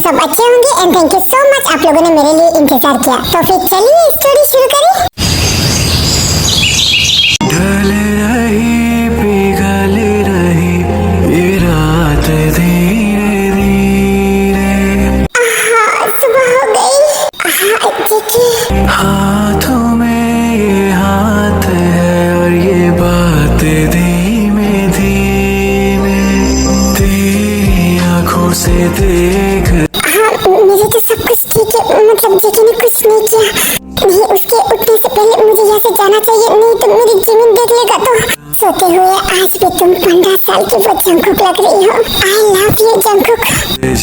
सब अच्छे होंगे and thank you so much आप लोगों ने मेरे लिए इंतजार किया। तो फिर चलिए स्टोरी शुरू करें। ढल रही पिघल रही ये रात धीरे धीरे, सुबह हो गई। देखिए हाथों में ये हाथ है और ये बात धीमे धीमे तेरी आंखों से देख। मेरे तो सब कुछ ठीक है, मतलब जेके ने कुछ नहीं किया। नहीं, उसके उठने से पहले मुझे यहाँ से जाना चाहिए, नहीं तो मेरी जिमिन देख लेगा। तो सोते हुए आज भी तुम 15 साल की वो जंकुक लग रही हो। आई लव यू जंकुक।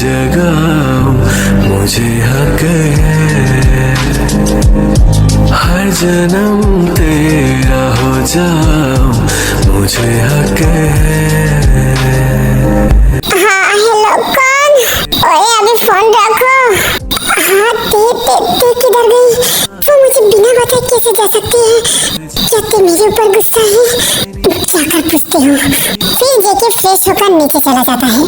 जगाओ मुझे हक है, हर जन्म तेरा हो जाओ मुझे हक है। हाँ हेलो कौन? ओए अभी फोन रखो। हाँ ते किधर गई? वो मुझे बिना बताए कैसे जा सकती है? क्या ते मेरे ऊपर गुस्सा है? जाकर पूछती हूँ। फिर जेके फ्रेश होकर नीचे चला जाता है।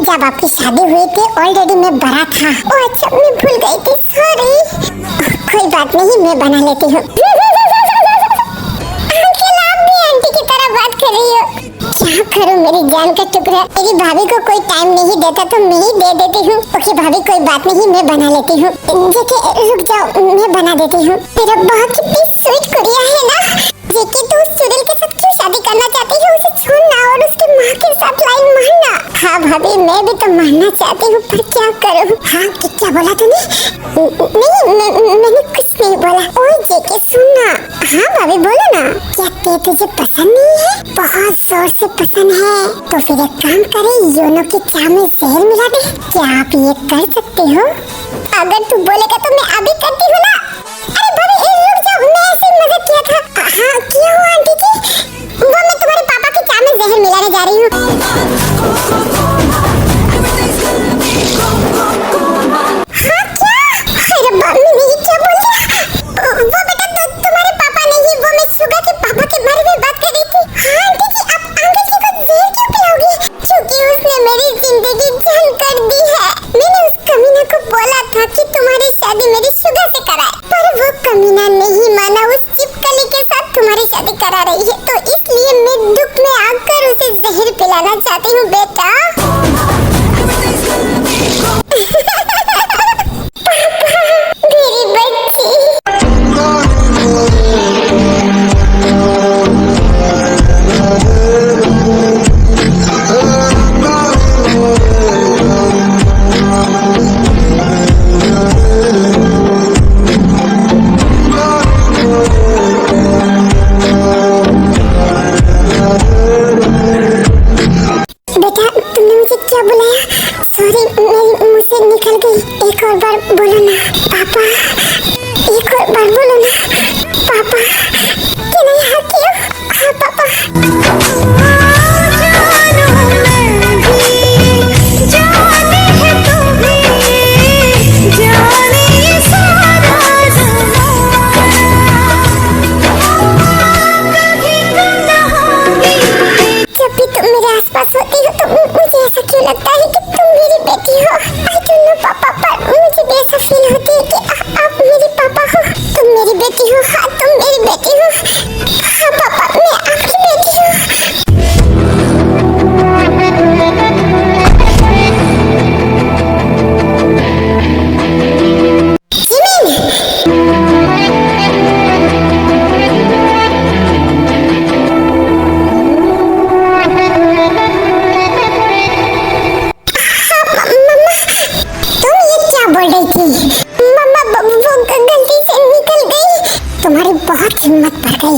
जब आपकी शादी हुई थी ऑलरेडी मैं बड़ा था। ओह अच्छा मैं भूल गई थी, सॉरी। कोई बात नहीं, मैं बना लेती हूँ। अंकल आप भी आंटी की तरह बात कर रही हो। क्या करूँ मेरी जान का टुकड़ा, मेरी भाभी को कोई टाइम नहीं देता तो मैं ही दे देती हूँ। ओके भाभी कोई बात नहीं, मैं बना लेती हूँ। जेके रुक जाओ, मैं बना देती हूँ। तेरा बहुत कितनी स्वीट कुड़िया है ना। जेके तू सुनील के साथ क्यों शादी करना चाहती है? उसे छोड़ना और उसकी माँ के साथ लाइन मारना। हाँ भाभी मैं भी तो मानना चाहती हूँ पर क्या करूँ? हाँ क्या बोला तूने? नहीं मैंने कुछ नहीं बोला। ओए जेके सुनना। हाँ भाभी बोलो ना। क्या ते तुझे पसंद नहीं है? बहुत जोर से पसंद है। तो फिर एक काम करे, योनो की चाय में जहर मिला दे। क्या आप ये कर सकते हो? अगर तू बोलेगा तो मैं अभी करती हूँ ना। अरे भाभी रुक जाओ, मैं ऐसे ही मजाक किया था। हाँ क्यों आंटी जी? वो मैं तुम्हारे पापा की चाय में जहर मिलाने जा रही हूँ। हाँ क्या? अरे मैंने ये क्या बोला? वो बेटा तुम्हारे पापा नहीं, वो मैं सुगा के पापा के बारे में बात कर रही थी। हाँ आंटी जी आप अंकल जी को जहर क्यों पिलाओगी? क्योंकि उसने मेरी जिंदगी जान कर दी है। मैंने उस कमीना को बोला था कि तुम्हारी शादी मेरी सुगा से कराए, पर वो कमीना नहीं माना। उस चिपकली के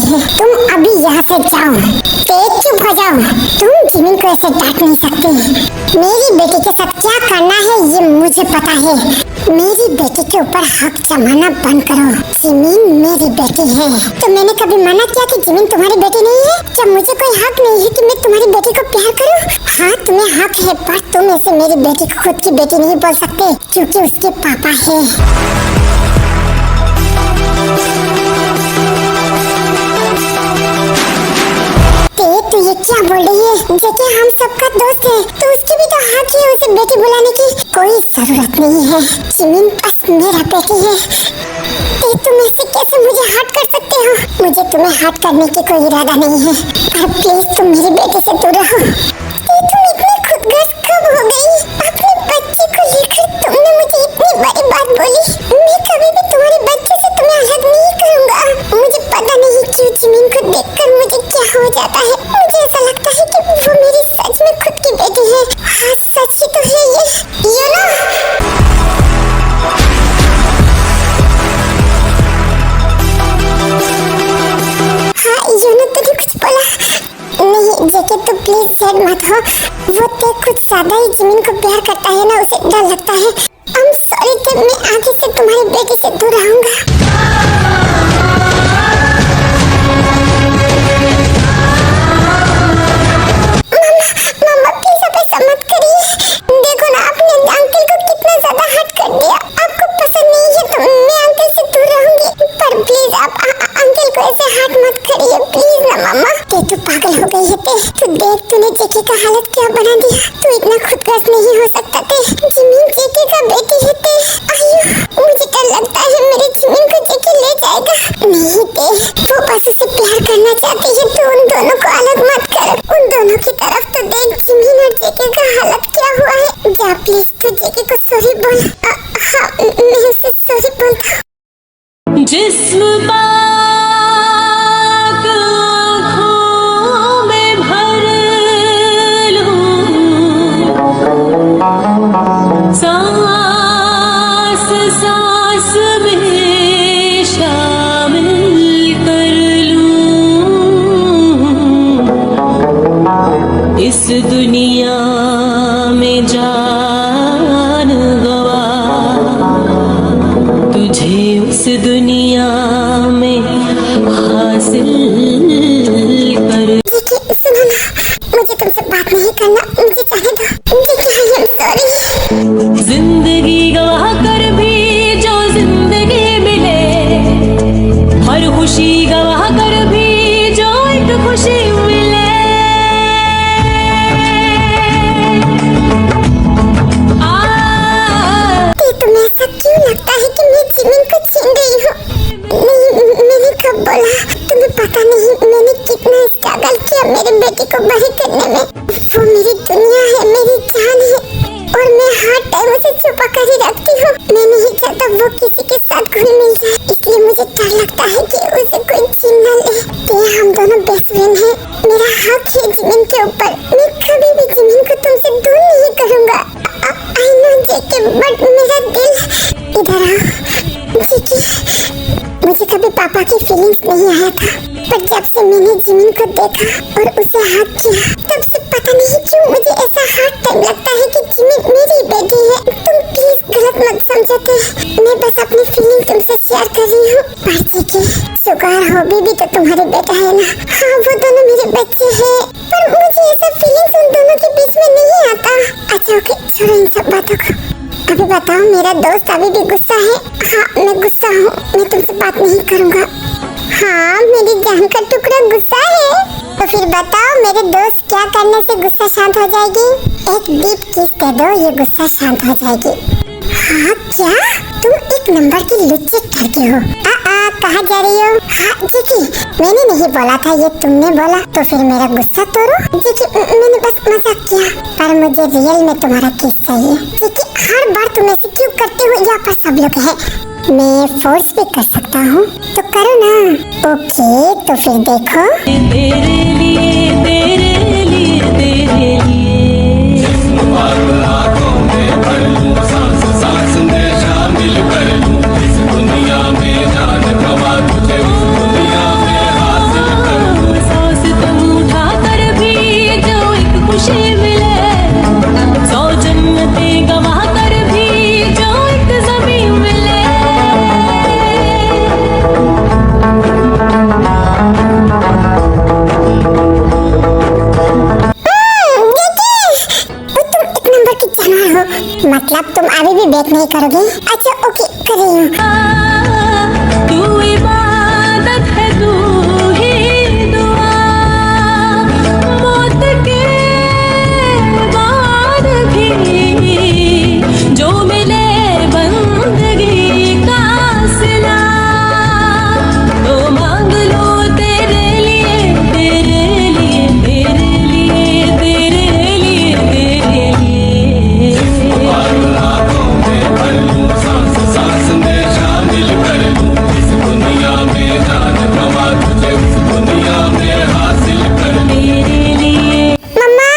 है। तुम अभी यहाँ से जाओ, तेज चुप हो जाओ। तुम जिमिन को ऐसे डांट नहीं सकते। मेरी बेटी के साथ क्या करना है ये मुझे पता है। मेरी बेटी के ऊपर हक जमाना बंद करो। जिमिन मेरी बेटी है। तो मैंने कभी मना किया कि जिमिन तुम्हारी बेटी नहीं है? क्या मुझे कोई हक नहीं है कि मैं तुम्हारी बेटी को प्यार करूं? हाँ तुम्हें हक है, पर तुम ऐसे मेरी बेटी को खुद की बेटी नहीं बोल सकते क्योंकि उसके पापा है। तो ये क्या बोल रही है? जेके हम सबका दोस्त है, तो उसकी भी तो हक है उसे बेटी बुलाने की। कोई जरूरत नहीं है। जिमिन बस मेरा बेटी है। तुम ऐसे कैसे मुझे हर्ट कर सकते हो? मुझे तुम्हें हर्ट करने की कोई इरादा नहीं है, पर प्लीज तुम मेरी बेटी से दूर रहो। तुम इतनी खुदगर्ज कब हो गई? अपने बच्चे को लेकर तुमने मुझे इतनी बड़ी बात बोली। मैं कभी भी तुम्हारे बच्चे से तुम्हें अलग नहीं करूंगा। मुझे पता नहीं क्यों जिमिन को देखकर मुझे क्या हो जाता है। मुझे ऐसा लगता है कि वो मेरी सच में खुद की बेटी है। हाँ सच ही तो है ये ना। तूने कुछ बोला? नहीं जेके तू प्लीज सैड मत हो। वो तो कुछ ज्यादा ही जिमिन को प्यार करता है ना, उसे डर लगता है। I'm sorry कि मैं आगे से तुम्हारी बेटी से दूर रहूंगा। मामा प्लीज आप ऐसा मत करिए। देखो ना आपने अंकल को कितना ज्यादा हर्ट कर दिया। आपको पसंद नहीं है तो मैं अंकल से दूर रहूंगी, पर प्लीज आप अंकल को ऐसे हर्ट मत करिए प्लीज ना मामा। तू पागल हो गई है। तू देख तूने जेके का हालत क्या बना दिया। तू इतना खुदगर्ज नहीं हो सकता थे। जिमिन जेके का बेटी है ते। आयु मुझे डर लगता है मेरे जिमिन को जेके ले जाएगा। नहीं ते, वो बस उसे प्यार करना चाहती है। तू उन दोनों को अलग मत कर। उन दोनों की तरफ तो देख जिमिन और जेके का हालत क्या हुआ है। जा प्लीज तू जेके को सॉरी बोल। हाँ मैं उसे सॉरी बोलता हूँ। जिस्म सांस सांस में शामिल कर लूं, इस दुनिया में जान गवा, तुझे उस दुनिया में हासिल कर। सुनो ना, मुझे तुमसे बात नहीं करना, मुझे जाने दो। जिंदगी गवा कर भी जो जिंदगी मिले, हर खुशी गवा कर भी जो एक खुशी मिले। तुम्हें ऐसा क्यों लगता है कि मैं जिमिन को छीन रही हूँ? नहीं मैंने कब बोला? तुम्हें पता नहीं मैंने कितना स्ट्रगल किया मेरे बेटे को बड़ी करने में। वो मेरी दुनिया है, मेरी जान है, और मैं हर टाइम उसे छुपा कर ही रखती हूँ। मैं नहीं चाहता वो किसी के साथ घुल मिल जाए, इसलिए मुझे डर लगता है कि उसे कोई छीन न ले। तो हम दोनों बेस्ट फ्रेंड हैं। मेरा हक है जिमिन के ऊपर। मैं कभी भी जिमिन को तुमसे दूर नहीं करूँगा। आई नो जेके, बट मेरा दिल। इधर आओ जेके। मुझे कभी पापा की फीलिंग्स नहीं आया था, पर जब से मैंने जिमिन को देखा और उसे हक किया, तब से पता नहीं क्यों मुझे ऐसा हर टाइम लगता है कि जिमिन मेरी बेटी है। तुम प्लीज गलत मत समझते। मैं बस अपनी फीलिंग तुमसे शेयर कर रही हूँ। पर जेके, सुगार हॉबी भी तो तुम्हारे बेटा है ना? हाँ वो दोनों मेरे बच्चे हैं, पर मुझे ऐसा फीलिंग्स उन दोनों के बीच में नहीं आता। अच्छा ओके छोड़ो इन सब बातों को। अभी बताओ, मेरा दोस्त अभी भी गुस्सा है? हाँ मैं गुस्सा हूँ, मैं तुमसे बात नहीं करूँगा। हाँ मेरी जान का टुकड़ा गुस्सा है? तो फिर बताओ मेरे दोस्त क्या करने से गुस्सा शांत हो जाएगी? एक डीप किस दे दो, ये गुस्सा शांत हो जाएगी। हाँ क्या? तुम एक नंबर की लुच्ची लड़की हो। कहाँ जा रही हो? हाँ जेके, मैंने नहीं बोला था, ये तुमने बोला, तो फिर मेरा गुस्सा तोड़ो। जेके मैंने बस मजाक किया, पर मुझे रियल में तुम्हारा किस चाहिए। जेके हर बार तुम ऐसे क्यों करते हो? यहाँ पर सब लोग हैं। मैं फोर्स भी कर सकता हूँ, तो करो ना। ओके तो फिर देखो। तेरे लिए तेरे लिए तेरे लिए सांस सांस में शामिल कर लूं, इस दुनिया में जान गवा, तुझे उस दुनिया में हासिल मतलब तुम अभी भी बेक नहीं करोगे? अच्छा ओके, कर रही हूँ। तू इबादत है, तू ही दुआ, मौत के बाद भी जो मिले बंदगी का सिला, तो मांग लो तेरे लिए, तेरे लिए, तेरे लिए, तेरे लिए, तेरे लिए। मम्मा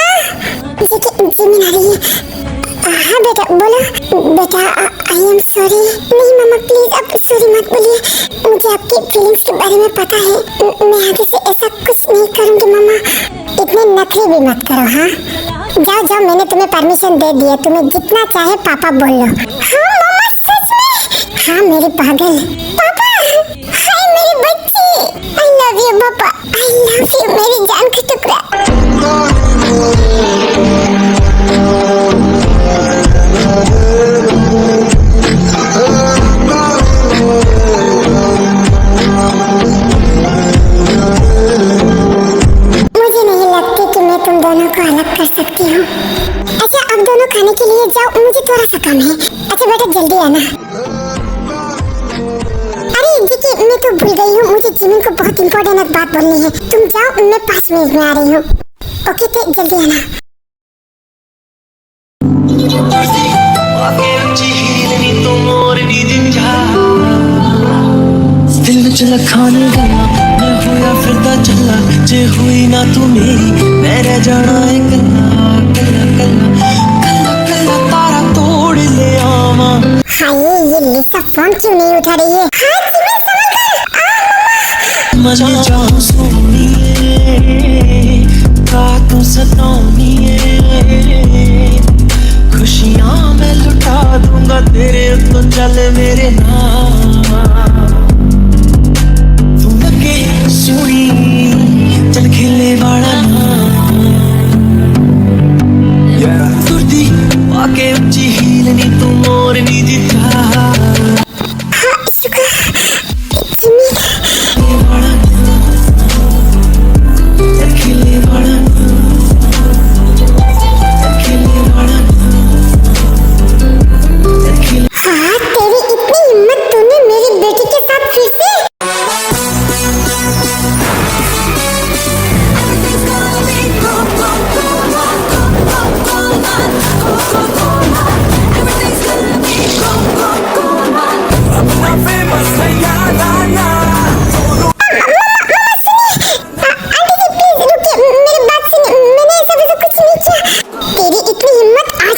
जिमिन आ रही है। हाँ बेटा बोलो। बेटा आई एम सॉरी। नहीं मम्मा प्लीज आप सॉरी मत बोलिए, मुझे आपकी फीलिंग्स के बारे में पता है। मैं आगे से ऐसा कुछ नहीं करूँगी मम्मा। इतने नखरे भी मत करो। हाँ जाओ जाओ, मैंने तुम्हें परमिशन दे दिया, तुम्हें जितना चाहे पापा बोल लो। हाँ मम्मा सच में? हाँ मेरी पागल पापा। हाय मेरी बच्ची, आई लव यू पापा, आई लव यू मेरी जान का टुकड़ा। मुझे नहीं लगती कि मैं तुम दोनों को अलग कर सकती हूँ। अच्छा अब दोनों खाने के लिए जाओ, मुझे थोड़ा सा काम है। अच्छा बेटा जल्दी आना। अरे देखिए मैं तो भूल गई हूँ, मुझे जिमिन को बहुत इम्पोर्टेंट बात बोलनी है। तुम जाओ, मैं 5 मिनट में आ रही हूँ। ओके तो जल्दी आना। दिल विच लखान गल्ला मैं होया फिरदा चला, जे हुई ना तू मेरी मैं रह जाना है कल्ला कल्ला कल्ला कल्ला कल्ला, तारा तोड़ ले आवा। हाय ये लिसा फोन क्यों नहीं उठा रही है? हाँ जिमिन समझ गई। मजा जाऊं सोनिए का तू सताऊनिए, खुशियां मैं लुटा दूंगा तेरे तो चल मेरे नाम। सोनी चल खेले वाला तुरदी आके उच्ची हील नी तू मोर नी दिखा। हाँ शुक्र जिमिन। चल खेले वाला हाँ तेरी इतनी हिम्मत, तूने मेरी बेटी के साथ फिर से?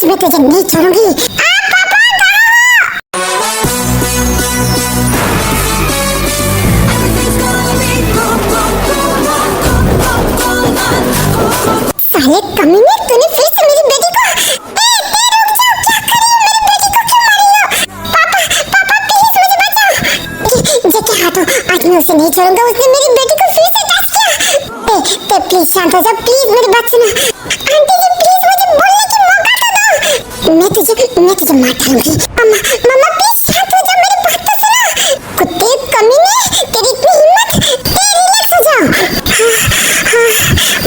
मैं तुझे नहीं छोड़ूंगी। साले कमीने, तूने फिर से मेरी बेटी को। रुक जाओ, क्या कर रही हो? मेरी बेटी को क्यों मार रही हो? पापा पापा प्लीज मुझे बचाओ। ये क्या हाथों, आज मैं उसे नहीं छोड़ूंगा, उसने मेरी बेटी को फिर से टच किया। ते प्लीज शांत हो जा, प्लीज मेरी बात सुनो। आंटी जी प्लीज मुझे बोलने की मौका तो दो। मैं तुझे मार डालूंगी। मम्मा मम्मा प्लीज शांत हो जा, मेरी बात तो सुनो। कुत्ते कमीने, तेरी इतनी हिम्मत, रिलैक्स हो जाओ। हाँ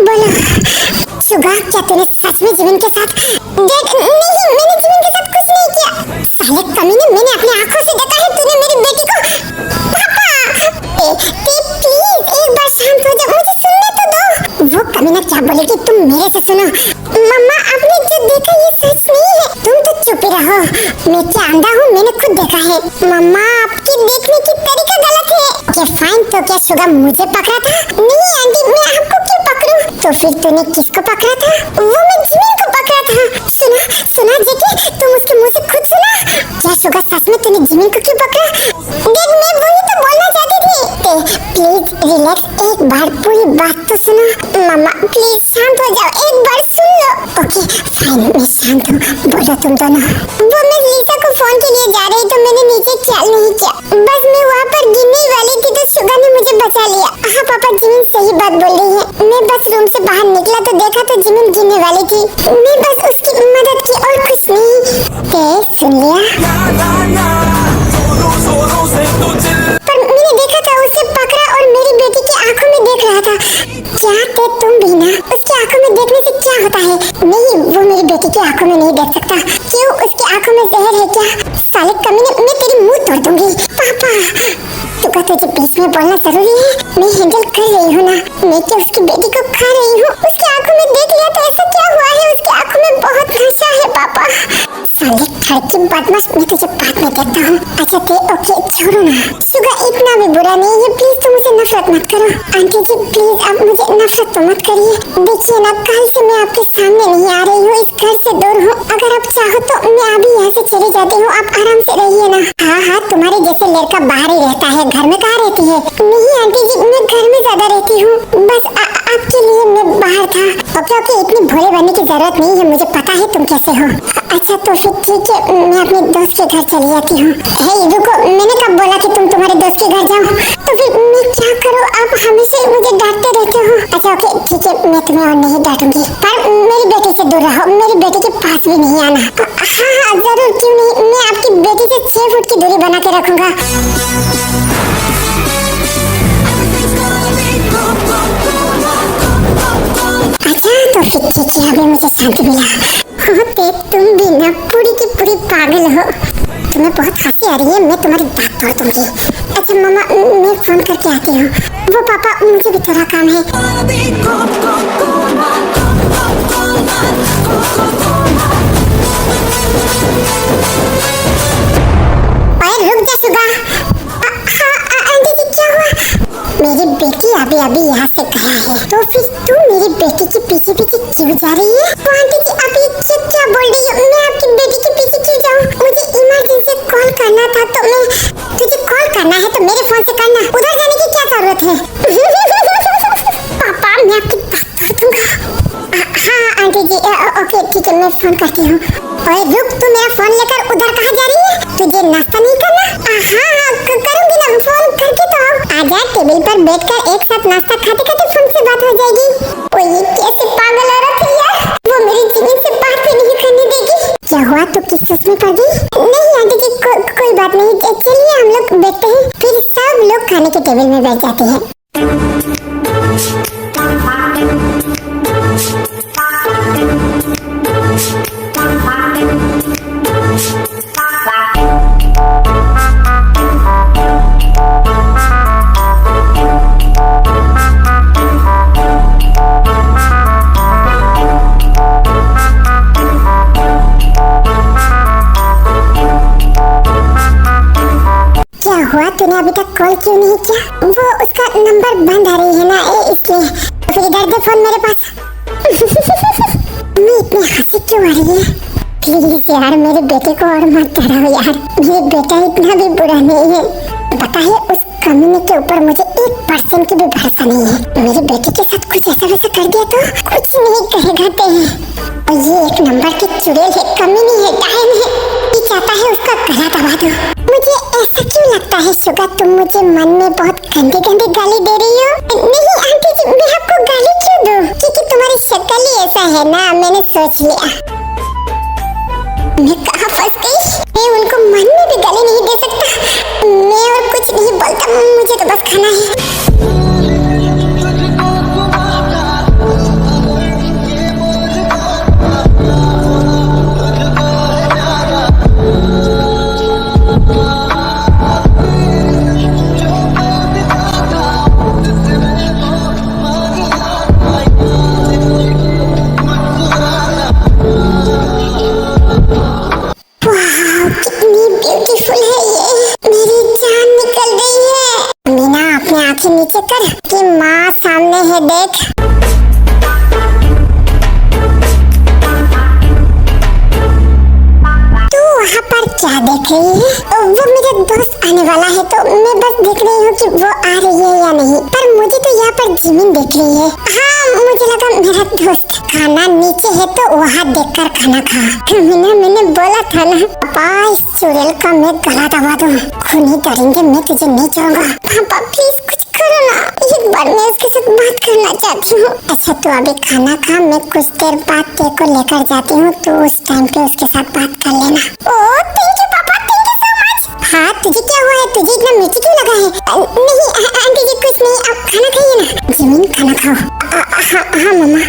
बोलो शुगा, क्या तूने सच में जिमिन के साथ? डैड नहीं, मैंने जिमिन के साथ कुछ नहीं किया। साले कमीने, मैंने अपनी आंखों से देखा है तूने मेरी बेटी को। पापा प्लीज एक बार शांत हो जा, मुझे सुनने तो दो। वो कमीना क्या बोलेगी, तुम मेरे से सुनो। मम्मा आपने जो देखा ये सच नहीं है, तुम तो चुप ही रहो। मैं क्या अंधा हूँ, मैंने खुद देखा है। मम्मा आपकी देखने की तरीका गलत है। ओके फाइन, तो क्या शुगा मुझे पकड़ा था? नहीं आंटी, मैं आपको क्यों पकड़ूं? तो फिर तूने किसको पकड़ा था? वो मैं जिमिन को पकड़ा था। सुना जेके, तुम उसके मुंह से खुद सुना। क्या शुगा सच में तूने जिमिन को क्यों पकड़ा? डैड मैं वही तो बोलना चाहती थी। प्लीज रिलैक्स, एक बार पूरी बात तो सुनो। मम्मा प्लीज शांत हो जाओ, एक बार सुन लो। ओके फाइन, मैं शांत हूँ, बोलो तुम दोनों। वो मैं लिसा को फोन के लिए जा रही तो मैंने नीचे ख्याल नहीं किया, बस मैं वहाँ पर गिरने वाली थी तो शुगा ने मुझे बचा लिया। हाँ पापा जिमिन सही बात बोल रही है, मैं बस रूम से बाहर निकला तो देखा तो जिमिन गिरने वाली थी, मैं बस उसकी मदद की और कुछ नहीं। रहा था। क्या थे तुम भी ना? उसकी आंखों में देखने से क्या होता है? नहीं, वो मेरी बेटी की आंखों में नहीं देख सकता। क्यों, उसकी आंखों में जहर है क्या? साले कमीने, मैं तेरी मुंह तोड़ दूंगी। पापा, तुका तुझे बीच में बोलना जरूरी है? मैं हैंडल कर रही हूँ ना। मैं क्या उसकी बेटी को खा रही हूँ? उसकी आंखों में देख लिया तो ऐसा क्या हुआ है? उसकी आंखों में बहुत नशा है पापा। साले ठड़की बदमाश, मैं तुझे बाद में देखता हूँ। अच्छा ते ओके, छोड़ो ना। सुगा इतना भी बुरा नहीं है, प्लीज तुम मुझे नफरत मत करो। आंटी जी प्लीज आप मुझे नफरत तो मत करिए। देखिए ना, कल से मैं आपके सामने नहीं आ रही हूँ, इस घर से दूर हूँ। अगर आप चाहो तो मैं अभी यहाँ से चली जाती हूँ, आप आराम से रहिए ना। हाँ हाँ, तुम्हारे जैसे लड़का बाहर ही रहता है, घर में कहाँ रहती है? नहीं आंटी जी, मैं घर में ज्यादा रहती हूँ, बस आपके लिए मैं बाहर था। ओके ओके, इतनी भोले बनने की जरूरत नहीं है, मुझे पता है तुम कैसे हो। अच्छा तो फिर ठीक है, मैं अपने दोस्त के घर चली जाती हूँ। हे रुको, मैंने कब बोला कि तुम तुम्हारे दोस्त के घर जाओ? तो फिर मैं क्या करूँ? आप हमेशा ही मुझे डांटते रहते हो। अच्छा ओके ठीक है, मैं तुम्हें और नहीं डांटूंगी, पर मेरी बेटी से दूर रहो, मेरी बेटी के पास भी नहीं आना। हाँ हाँ जरूर, क्यों नहीं, मैं आपकी बेटी से 6 फुट की दूरी बना के रखूंगा। अच्छा तो फिर ठीक है, अभी मुझे शांति मिला। होते तुम भी ना पूरी की पूरी पागल हो। तुम्हें बहुत हंसी आ रही है, मैं तुम्हारी बात तोड़ दूंगी। अच्छा मामा, मैं फोन करके आती हूँ। वो पापा, मुझे भी थोड़ा काम है। अरे रुक जा सुगा। हाँ आंटी जी क्या हुआ? मेरी बेटी अभी अभी यहाँ से गया है, तो फिर तू मेरी बेटी के पीछे पीछे क्यों जा रही है? तो आंटी जी आप ये क्या बोल रही हो? मैं आपकी बेटी के पीछे क्यों जाऊँ? मुझे इमरजेंसी कॉल करना था, तो मैं तुझे कॉल करना है तो मेरे फोन से करना, उधर जाने की क्या जरूरत है? पापा मैं आपकी बात कर दूंगा। हाँ आंटी जी ओके ठीक है, मैं फोन करती हूँ। ओए रुक, तू मेरा फोन लेकर उधर कहाँ जा रही है? तुझे नाश्ता नहीं करना? हाँ करूँगी ना, फोन करके तो आओ। आजा, टेबल पर बैठकर एक साथ नाश्ता खाते खाते फोन से बात हो जाएगी। ओए ये कैसी पागल औरत है यार, वो मेरी जीवन से बात भी नहीं करने देगी। क्या हुआ, तू किस सोच में पड़ गई? नहीं आंटी जी कोई बात नहीं, चलिए हम लोग बैठते हैं। फिर सब लोग खाने के टेबल में बैठ जाते हैं। हुआ, तूने अभी तक कॉल क्यों नहीं किया? वो उसका नंबर बंद आ रही है ना, इसलिए। फिर इधर दे फोन मेरे पास। मैं इतनी हंसी क्यों आ रही है? प्लीज यार मेरे बेटे को और मत डराओ यार, मेरे बेटा इतना भी बुरा नहीं है। पता है उस कमीने के ऊपर मुझे 1% की भी भरोसा नहीं है। मेरे बेटे के साथ कुछ ऐसा वैसा कर दिया तो कुछ नहीं कहेगा ते। और ये 1 नंबर की चुड़ैल है, कमीनी है, डायन है, ये चाहता है उसका गला दबा दो। मुझे ऐसा क्यों लगता है शुगा, तुम मुझे मन में बहुत गंदी गंदी गाली दे रही हो? नहीं आंटी जी, मैं आपको गाली क्यों दूं? क्योंकि तुम्हारी शक्ल ही ऐसा है ना, मैंने सोच लिया। मैं कहाँ फंस गई? मैं उनको मन में भी गाली नहीं दे सकता। मैं और कुछ नहीं बोलता, मुझे तो बस खाना है। नीचे कर कि माँ सामने है, देख। तू वहाँ पर क्या देख रही है? वो मेरा दोस्त आने वाला है, तो मैं बस देख रही हूँ कि वो आ रही है या नहीं। पर मुझे तो यहाँ पर जिमिन देख रही है। हाँ मुझे लगा मेरा दोस्त। खाना नीचे है तो वहाँ देखकर खाना खा। मैंने बोला था ना पापा, इस चुड़ैल का मैं गला दबा दूँ। खूनी करेंगे, मैं तुझे नहीं छोड़ूंगा। पापा प्लीज कुछ करो ना, एक बार मैं उसके साथ बात करना चाहती हूँ। अच्छा तू अभी खाना खा, मैं कुछ देर बाद तेरे को लेकर जाती हूँ, तो उस टाइम पे उसके साथ बात कर लेना। ओह थैंक यू पापा, थैंक यू सो मच। हाँ तुझे क्या हुआ है, तुझे इतना मिर्ची क्यों लगा है? नहीं आंटी जी कुछ नहीं, आप खाना खाइए ना। जिमीन खाना खाओ। हाँ मम्मा।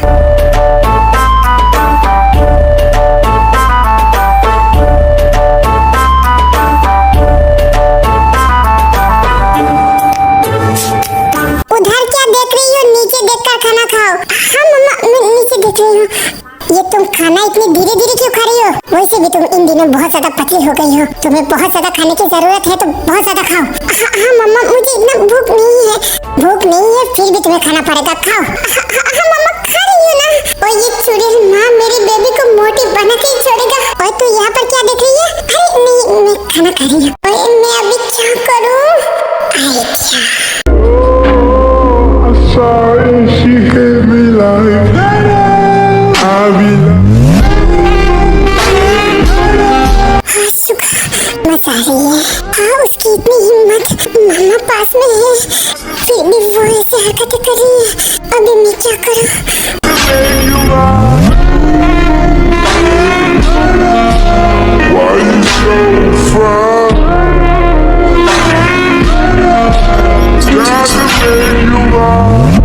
उधर क्या देख रही हो? नीचे देखकर खाना खाओ। हाँ मम्मा, मैं नीचे देख रही हूँ। ये तुम खाना इतनी धीरे धीरे क्यों खा रही हो? वैसे भी तुम इन दिनों बहुत ज्यादा पतली हो गई हो, तुम्हें बहुत ज्यादा खाने की जरूरत है, तो बहुत ज्यादा खाओ। हाँ मम्मा, मुझे इतना भूख नहीं है। भूख नहीं है फिर भी तुम्हें खाना पड़ेगा, खाओ। हाँ मम्मा, खा रही हूँ ना। और ये चुड़ैल माँ मेरी बेबी को मोटी बना के ही छोड़ेगा। और तू यहाँ पर क्या देख रही है? अरे नहीं, मैं खाना खा रही हूँ। मैं अभी क्या करूँ? Idea. She gave me life. I be मजा आ रही है। हाँ, उसकी इतनी हिम्मत, मामा पास में है, फिर भी वो ऐसे हरकतें कर रही है। अभी मैं क्या करूँ? why you so fine? Got to make you mine.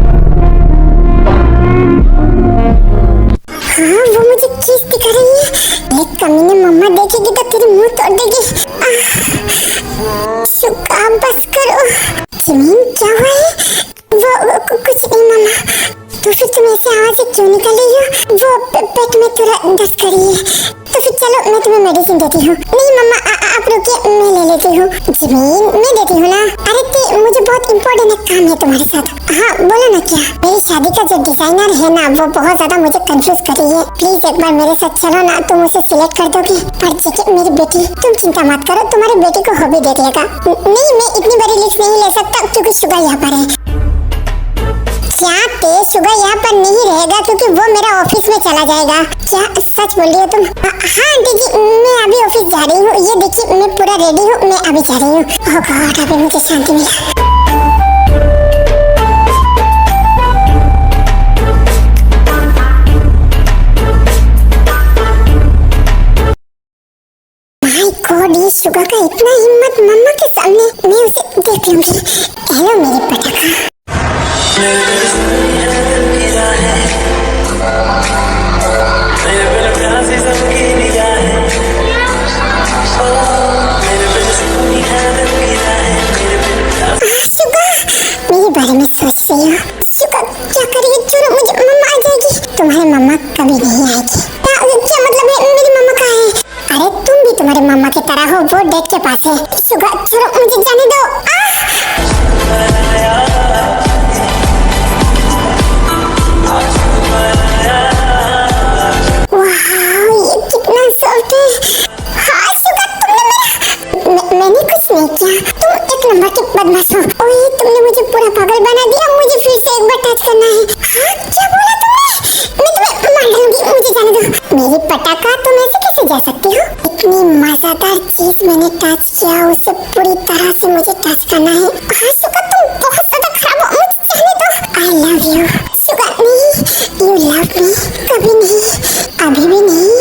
हाँ, वो मुझे किस दिखा रही है। एक कमीने मम्मा देखेगी तो तेरी मुंह तोड़ देगी। शुक्र, बस करो। जमीन क्या हुआ है? वो कुछ नहीं मम्मा। तो फिर तुम ऐसे आवाज से क्यों निकल रही हो? वो पेट में थोड़ा दर्द कर रही है। तो फिर चलो मैं तुम्हें मेडिसिन देती हूँ। नहीं मम्मा, आप रुकिए, मैं ले लेती हूँ। जमीन, मैं देती हूँ ना। अरे मुझे बहुत इम्पोर्टेंट एक काम है तुम्हारे साथ। हाँ बोलो ना। क्या? मेरी शादी का जो डिजाइनर है ना, वो बहुत ज्यादा मुझे कंफ्यूज कर रही है। प्लीज एक बार मेरे साथ चलो ना, तुम उसे सिलेक्ट कर दोगी। पर देखिए मेरी बेटी, तुम चिंता मत करो, तुम्हारी बेटी को हॉबी दे देगा। नहीं, मैं इतनी बड़ी रिस्क नहीं ले सकता क्योंकि शुगर यहाँ पर है। क्या तेज शुगर यहाँ पर नहीं रहेगा क्योंकि वो मेरा ऑफिस में चला जाएगा। क्या सच बोल रही हो तुम? हाँ आंटी जी, मैं अभी ऑफिस जा रही हूँ। ये देखिए मैं पूरा रेडी हूँ, मैं अभी जा रही हूँ। ओह गॉड, अभी मुझे शांति मिला। माय गॉड, ये शुगर का इतना हिम्मत मम्मा के सामने। मैं उसे देख लूंगी। हेलो मेरी पटाखा। मेरे बारे में सोच रही हो? शुक्र, क्या करेगी? छोड़ो मुझे, मम्मा आ जाएगी। तुम्हारी मम्मा कभी नहीं आएगी। क्या मतलब है? मेरी मम्मा कहाँ है? अरे तुम भी तुम्हारे मम्मा की तरह हो, वो डेट के पास है। शुक्र, छोड़ो मुझे जाने दो। ये कितना सॉफ्ट है। हाँ शुक्र, तुमने मैंने कुछ नहीं किया। तुम एक नंबर के बदमाश हो। ओए, तुमने मुझे पूरा पागल बना दिया। मुझे फिर से एक बार टच करना है। हाँ, क्या बोला तुमने? मैं तुम्हें मार डालूंगी, मुझे जाने दो। मेरी पटाखा, तुम ऐसे कैसे जा सकती हो? इतनी मजेदार चीज मैंने टच किया, उसे पूरी तरह से मुझे टच करना है। हाँ शुक्र, तुम बहुत ज्यादा खराब हो, मुझे जाने दो। आई लव यू शुक्र। नहीं, यू लव मी। कभी नहीं, अभी भी नहीं।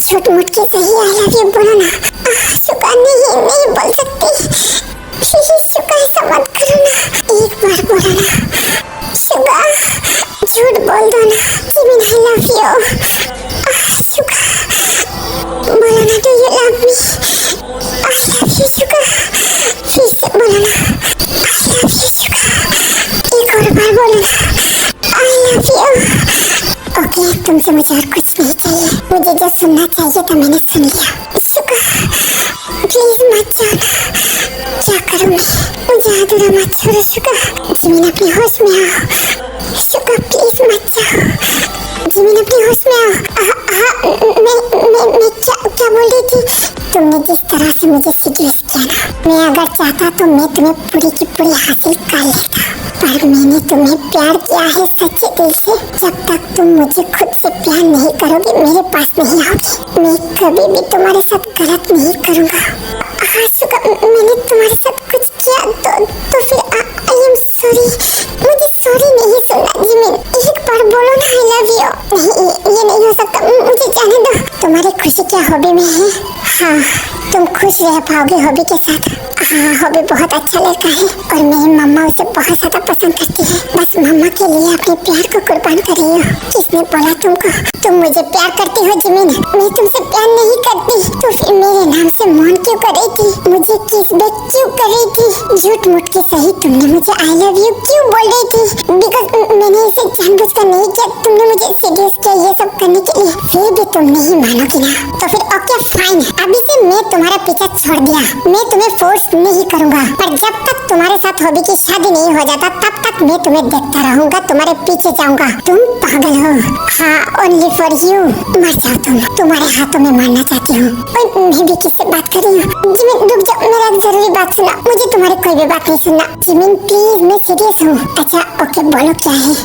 झूठ मूठ के सही आई लव यू बोलो ना। शुका नहीं बोल सकती। शुका ऐसा मत करो ना, एक बार बोलो ना। शुका झूठ बोल दो ना Jimin I love you. Suga बोलो ना do you love me. I love you Suga. फिर से बोलो ना आई लव यू शुका। एक और बार बोलो ना आई लव यू। ओके तुमसे मुझे और कुछ नहीं चाहिए, मुझे जो सुनना चाहिए था मैंने सुन लिया। शुका प्लीज मत जाओ ना, क्या करूं मैं, मुझे अधूरा मत छोड़ो शुका। जिमिन अपने होश में आओ। शुका प्लीज मत जाओ, जिमिन अपने होश में आओ। मैं क्या बोल रही थी? तुमने जिस तरह से मुझे सीड्यूस किया ना, मैं अगर चाहता तो मैं तुम्हें पूरी की पूरी हासिल कर लेता, पर मैंने तुम्हें प्यार किया है सच्चे दिल से। जब तक तुम मुझे खुद से प्यार नहीं करोगी, मेरे पास नहीं आओगी, मैं कभी भी तुम्हारे साथ गलत नहीं करूँगा। हाँ शुका, मैंने तुम्हारे साथ कुछ किया तो फिर आई एम सॉरी। मुझे सॉरी नहीं सुनना जिमिन, एक बार बोलो ना आई लव यू। नहीं ये नहीं हो सकता, मुझे जाने दो। तुम्हारी खुशी क्या हॉबी में है? हाँ तुम खुश रह पाओगे हॉबी के साथ। हाँ हॉबी बहुत अच्छा लड़का है और मेरी मम्मा उसे बहुत ज्यादा पसंद करती है। बस मम्मा के लिए अपने प्यार को कुर्बान कर रही हो। किसने बोला तुमको? तुम मुझे प्यार करती हो जिमिन? मैं तुमसे प्यार नहीं करती तो फिर मेरे नाम से मौन क्यों कर रही थी? मुझे किस बैक क्यों कर रही थी? झूठ मूठ के सही तुमने मुझे आई लव यू क्यों बोल रही थी? बिकॉज मैंने इसे जानबूझकर नहीं किया, तुमने मुझे सीरियस किया ये सब करने के लिए। फिर भी तुम नहीं मानोगी ना, तो फिर ओके फाइन, अभी से मैं तुम्हारा पीछा छोड़ दिया। मैं तुम्हें फोर्स नहीं करूंगा, पर जब तक तुम्हारे साथ हॉबी की शादी नहीं हो जाता तब तक मैं तुम्हें देखता रहूंगा, तुम्हारे पीछे जाऊंगा। तुम पागल हो। हाँ ओनली फॉर यू। मर जाओ तुम, तुम्हारे हाथों में मारना चाहती हूँ। मैं भी किससे बात कर रही हूँ? जिमिन रुक जाओ, मेरा एक जरूरी बात सुना, मुझे तुम्हारी कोई भी बात नहीं सुनना। जिमिन प्लीज मैं सीरियस हूँ। अच्छा ओके बोलो क्या है?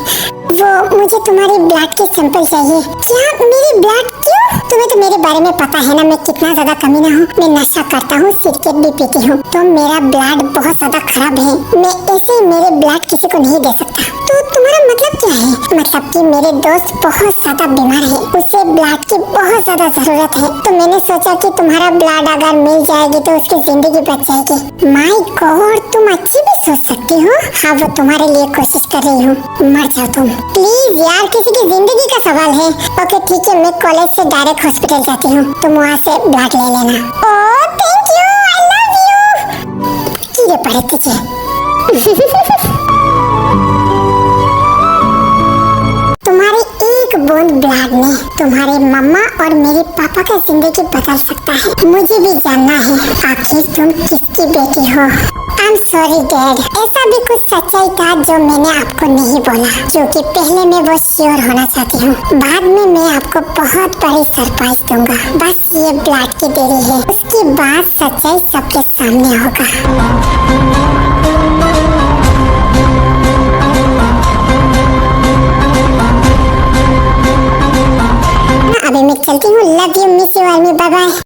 वो मुझे तुम्हारी ब्लड की सैंपल चाहिए। क्या मेरी ब्लड? क्यों? तुम्हें तो मेरे बारे में पता है ना, मैं कितना ज्यादा कमीना हूँ। मैं नशा करता हूँ, सिगरेट भी पीती हूँ, तो मेरा ब्लड बहुत ज्यादा खराब है। मैं ऐसे ही मेरे ब्लड किसी को नहीं दे सकता। तो तुम्हारा मतलब क्या है? मतलब कि मेरे दोस्त बहुत ज्यादा बीमार है, उसे ब्लड की बहुत ज्यादा जरूरत है, तो मैंने सोचा कि तुम्हारा ब्लड अगर मिल जाएगी तो उसकी जिंदगी बच जाएगी। माय गॉड तुम अच्छी भी सोच सकती हो। हाँ वो तुम्हारे लिए कोशिश कर रही हूँ। मर जाओ तुम प्लीज यार, किसी की जिंदगी का सवाल है। ओके ठीक है, मैं कॉलेज से डायरेक्ट हॉस्पिटल जाती हूँ, तुम वहाँ से ब्लड ले लेना। Oh thank you, I love you. कीड़े पड़े तुझे। तुम्हारी एक बूंद ब्लड ने तुम्हारे मम्मा और मेरे पापा का जिंदगी बदल सकता है। मुझे भी जानना है आखिर तुम किसकी बेटी हो। आई एम सॉरी डैड, ऐसा भी कुछ सच्चाई था जो मैंने आपको नहीं बोला, क्योंकि पहले मैं वो श्योर होना चाहती हूँ। बाद में मैं आपको बहुत बड़ी सरप्राइज दूंगा। बस ये ब्लड की देरी है, उसके बाद सच्चाई सबके सामने होगा।